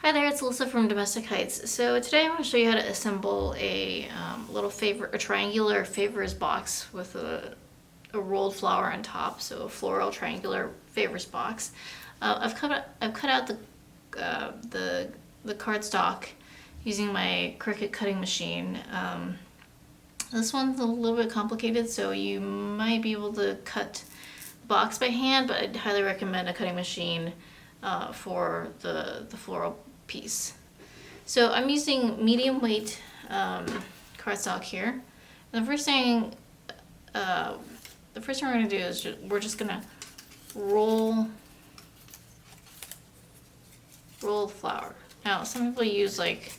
Hi there, it's Alyssa from Domestic Heights. So today I'm going to show you how to assemble a a triangular favors box with a rolled flower on top. So a floral triangular favors box. I've cut out the cardstock using my Cricut cutting machine. This one's a little bit complicated, so you might be able to cut the box by hand, but I'd highly recommend a cutting machine for the floral piece. So I'm using medium weight cardstock here. And the first thing we're going to do is we're just going to roll the flower. Now some people use like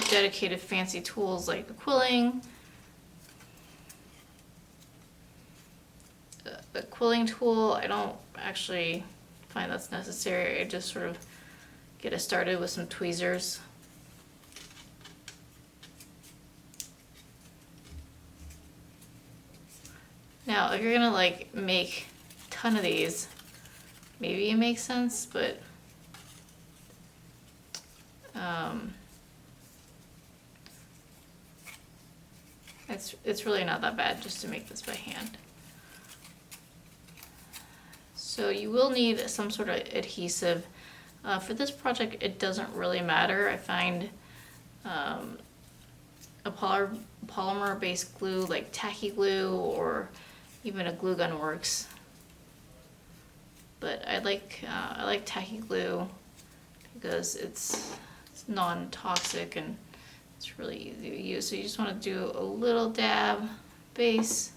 dedicated fancy tools like the quilling. The quilling tool, I don't actually find that's necessary. I just sort of get it started with some tweezers. Now, if you're gonna like make a ton of these, maybe it makes sense, but it's really not that bad just to make this by hand. So you will need some sort of adhesive. For this project, it doesn't really matter. I find a polymer-based glue like tacky glue or even a glue gun works. But I like tacky glue because it's non-toxic and it's really easy to use. So you just want to do a little dab base.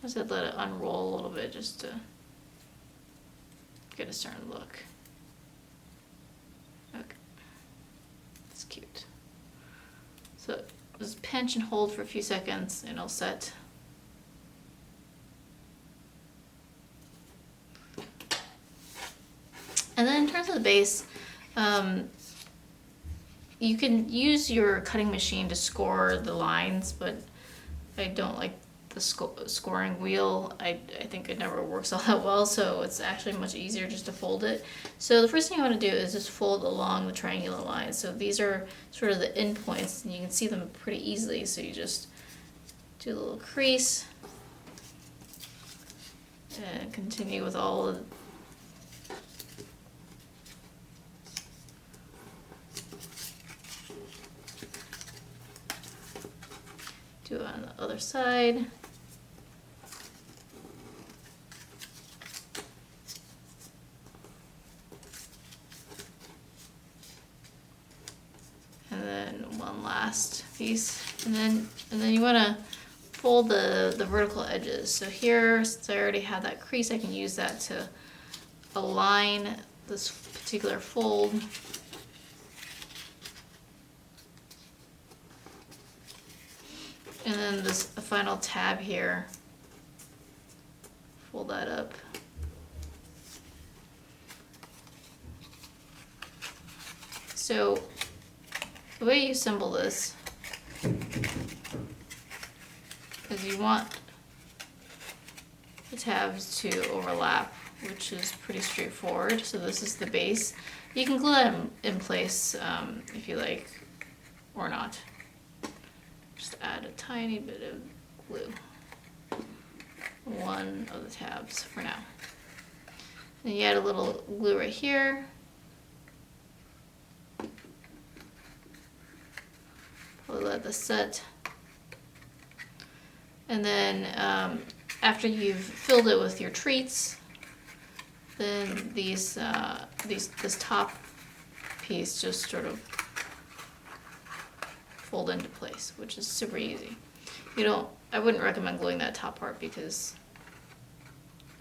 I just let it unroll a little bit just to get a certain look. Okay, that's cute. So just pinch and hold for a few seconds and it'll set. And then in terms of the base, you can use your cutting machine to score the lines, but I don't like the scoring wheel. I think it never works all that well, so it's actually much easier just to fold it. So the first thing I want to do is just fold along the triangular lines. So these are sort of the end points, and you can see them pretty easily. So you just do a little crease and continue with all of do it on the other side. And then one last piece. And then you want to fold the vertical edges. So here, since I already have that crease, I can use that to align this particular fold. And then this final tab here, fold that up. So the way you assemble this is you want the tabs to overlap, which is pretty straightforward. So this is the base. You can glue that in place if you like, or not. Just add a tiny bit of glue. One of the tabs for now. And you add a little glue right here. Probably let this set. And then after you've filled it with your treats, then this top piece just sort of fold into place, which is super easy. I wouldn't recommend gluing that top part because,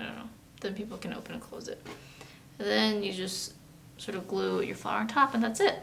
I don't know, then people can open and close it. And then you just sort of glue your flower on top and that's it.